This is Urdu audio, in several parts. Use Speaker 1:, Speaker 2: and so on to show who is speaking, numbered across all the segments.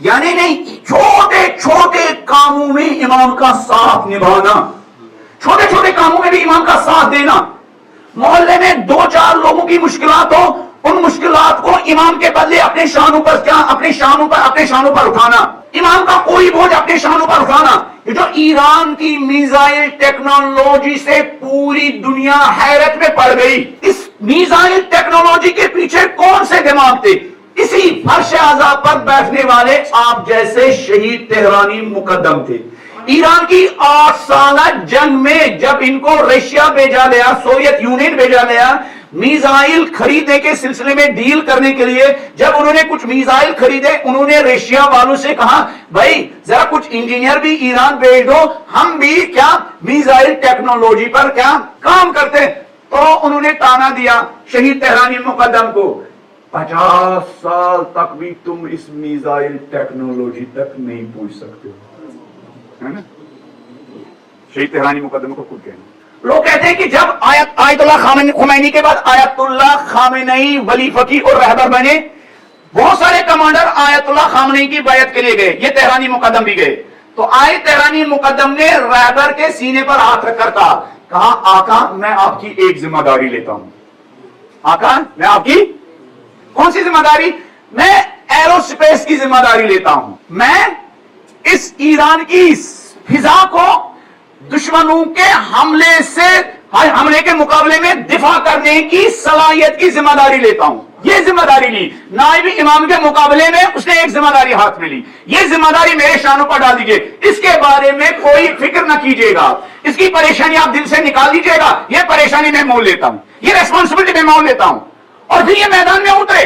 Speaker 1: یعنی نہیں، چھوٹے چھوٹے کاموں میں امام کا ساتھ نبھانا، چھوٹے چھوٹے کاموں میں بھی امام کا ساتھ دینا. محلے میں 2-4 لوگوں کی مشکلات ہو، ان مشکلات کو امام کے بدلے اپنے شانوں پر اپنے شانوں پر اٹھانا، امام کا کوئی بوجھ اپنے شانوں پر اٹھانا. یہ جو ایران کی میزائل ٹیکنالوجی سے پوری دنیا حیرت میں پڑ گئی، اس میزائل ٹیکنالوجی کے پیچھے کون سے دماغ تھے؟ اسی فرش اعضاء پر بیٹھنے والے آپ جیسے شہید تہرانی مقدم تھے. ایران کی 8 سالہ جنگ میں جب ان کو رشیا بھیجا گیا، سوویت یونین بھیجا گیا میزائل خریدنے کے سلسلے میں ڈیل کرنے کے لیے، جب انہوں نے کچھ میزائل خریدے، انہوں نے رشیا والوں سے کہا بھائی ذرا کچھ انجینئر بھی ایران بھیج دو، ہم بھی کیا میزائل ٹیکنالوجی پر کیا کام کرتے. تو انہوں نے تانا دیا شہید تہرانی مقدم کو، 50 سال تک بھی تم اس میزائل ٹیکنالوجی تک نہیں پہنچ سکتے ہو. شہید تہرانی مقدم کو خود کہنا. لوگ کہتے ہیں کہ جب آیت اللہ خمینی کے بعد آیت اللہ خامنئی ولی فقیہ اور رہبر بنے، بہت سارے کمانڈر آیت اللہ خامنئی کی بیعت کے لیے گئے، یہ تہرانی مقدم بھی گئے. تو آیت تہرانی مقدم نے رہبر کے سینے پر ہاتھ رکھ کر کہا آقا میں آپ کی ایک ذمہ داری لیتا ہوں. آقا میں آپ کی کون سی ذمہ داری؟ میں ایرو سپیس کی ذمہ داری لیتا ہوں. میں اس ایران کی فضا کو دشمنوں کے حملے کے مقابلے میں دفاع کرنے کی صلاحیت کی ذمہ داری لیتا ہوں. یہ ذمہ داری لی. نائب امام کے مقابلے میں اس نے ایک ذمہ داری ہاتھ میں لی. یہ ذمہ داری میرے شانوں پر ڈال دیجئے، اس کے بارے میں کوئی فکر نہ کیجیے گا، اس کی پریشانی آپ دل سے نکال دیجیے گا. یہ پریشانی میں مول لیتا ہوں، یہ ریسپانسبلٹی میں مول لیتا ہوں. اور پھر یہ میدان میں اترے.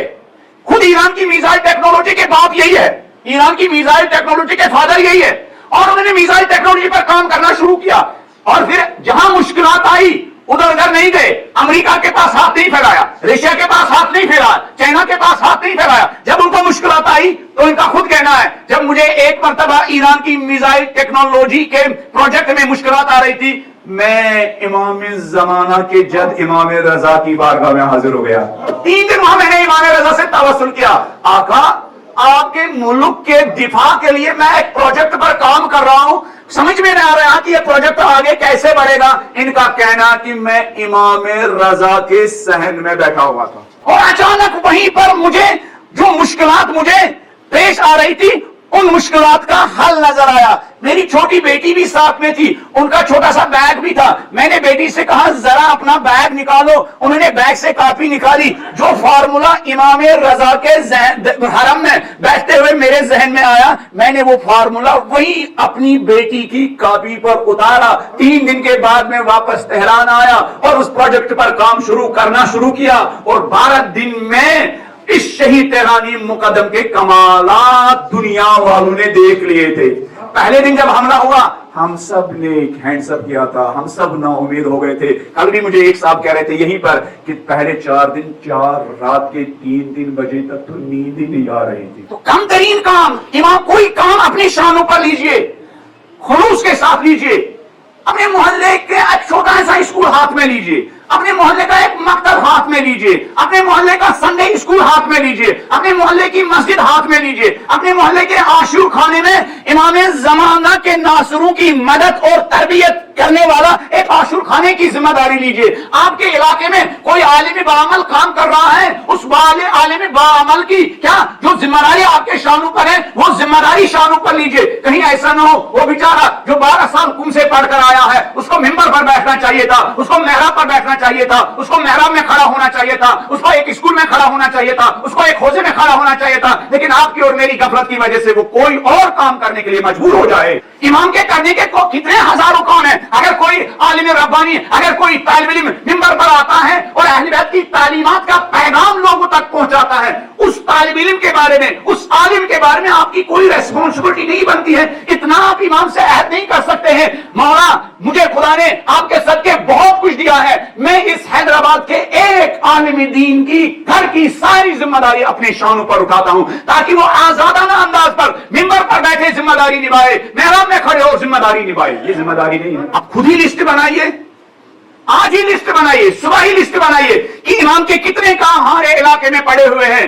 Speaker 1: خود ایران کی میزائل ٹیکنالوجی کے باپ یہی ہے، ایران کی میزائل ٹیکنالوجی کے فادر یہی ہے، اور انہوں نے میزائل ٹیکنالوجی پر کام کرنا شروع کیا. اور پھر جہاں مشکلات آئی ادھر ادھر نہیں گئے، امریکہ کے پاس ہاتھ نہیں پھیلایا، رشیا کے پاس ہاتھ نہیں پھیلایا، چائنا کے پاس ہاتھ نہیں پھیلایا. جب ان کو مشکلات آئی تو ان کا خود کہنا ہے، جب مجھے ایک مرتبہ ایران کی میزائل ٹیکنالوجی کے پروجیکٹ میں مشکلات آ رہی تھی، میں امام زمانہ کے جد امام رضا کی بارگاہ میں حاضر ہو گیا. 3 دن وہاں میں نے امام رضا سے توسل کیا، آقا آپ کے ملک کے دفاع کے لیے میں ایک پروجیکٹ پر کام کر رہا ہوں، سمجھ میں نہیں آ رہا کہ یہ پروجیکٹ آگے کیسے بڑھے گا. ان کا کہنا کہ میں امام رضا کے صحن میں بیٹھا ہوا تھا اور اچانک وہیں پر مجھے جو مشکلات مجھے پیش آ رہی تھی ان مشکلات کا حل نظر آیا. میری چھوٹی بیٹی بھی ساتھ میں تھی، ان کا چھوٹا سا بیگ بھی تھا. میں نے بیٹی سے کہا ذرا اپنا بیگ نکالو. انہوں نے بیگ سے کاپی نکالی. جو فارمولا امام رضا کے حرم میں بیٹھتے ہوئے میرے ذہن میں آیا، میں نے وہ فارمولا وہی اپنی بیٹی کی کاپی پر اتارا. 3 دن کے بعد میں واپس تہران آیا اور اس پروجیکٹ پر کام کرنا شروع کیا. اور 12 دن میں اس شہید تہرانی مقدم کے کمالات دنیا والوں نے دیکھ لیے تھے. پہلے دن جب حملہ ہوا ہم سب نے ایک ہینڈز اپ کیا تھا، ہم سب نا امید ہو گئے تھے. کل بھی مجھے ایک صاحب کہہ رہے تھے یہیں پر کہ پہلے 4 دن 4 رات کے 3 بجے تک تو نیند ہی نہیں آ رہی تھی. تو کم ترین کام امام، کوئی کام اپنی شانوں پر لیجئے، خلوص کے ساتھ لیجئے. اپنے محلے کے ایک چھوٹا سا اسکول ہاتھ میں لیجئے، اپنے محلے کا ایک مکتب ہاتھ میں لیجئے، اپنے محلے کا سنڈے اسکول ہاتھ میں لیجئے، اپنے محلے کی مسجد ہاتھ میں لیجئے، اپنے محلے کے عاشور خانے میں امام زمانہ کے ناصروں کی مدد اور تربیت کرنے والا ایک عاشور خانے کی ذمہ داری لیجئے. آپ کے علاقے میں کوئی عالم باعمل کام کر رہا ہے، اس عالم باعمل کی کیا جو ذمہ داری آپ کے شانوں پر ہے وہ ذمہ داری شانوں پر لیجئے. کہیں ایسا نہ ہو وہ بیچارہ جو 12 سال کم سے پڑھ کر آیا ہے، اس کو ممبر پر بیٹھنا چاہیے تھا، اس کو محراب پر بیٹھنا چاہیے تھا، اس کو محراب میں کھڑا ہونا چاہیے تھا، اس کو ایک اسکول میں کھڑا ہونا چاہیے تھا، اس کو ایک حوضے میں کھڑا ہونا چاہیے تھا. لیکن آپ کی اور میری غفلت کی وجہ سے وہ کوئی اور کام کرنے کے لیے مجبور ہو جائے. امام کے کرنے کے کتنے ہزاروں کام ہیں. اگر کوئی عالم ربانی، اگر کوئی طالب علم ممبر پر آتا ہے اور اہل بیت کی تعلیمات کا پیغام لوگوں تک پہنچاتا ہے، اس طالب علم کے بارے میں، اس عالم کے بارے میں آپ کی کوئی ریسپانسبلٹی نہیں بنتی ہے. اتنا آپ امام سے عہد نہیں کر سکتے ہیں مولا مجھے خدا نے آپ کے صدقے بہت کچھ دیا ہے، میں اس حیدرآباد کے ایک عالم دین کی گھر کی ساری ذمہ داری اپنے شانوں پر اٹھاتا ہوں تاکہ وہ آزادانہ انداز پر ممبر پر بیٹھے ذمہ داری نبھائے، محراب میں کھڑے ہو ذمہ داری نبھائے. یہ ذمہ داری نہیں ہے. اب خود ہی لسٹ بنائیے، آج ہی لسٹ بنائیے، صبح ہی لسٹ بنائیے کہ امام کے کتنے کام ہمارے علاقے میں پڑے ہوئے ہیں.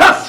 Speaker 1: 10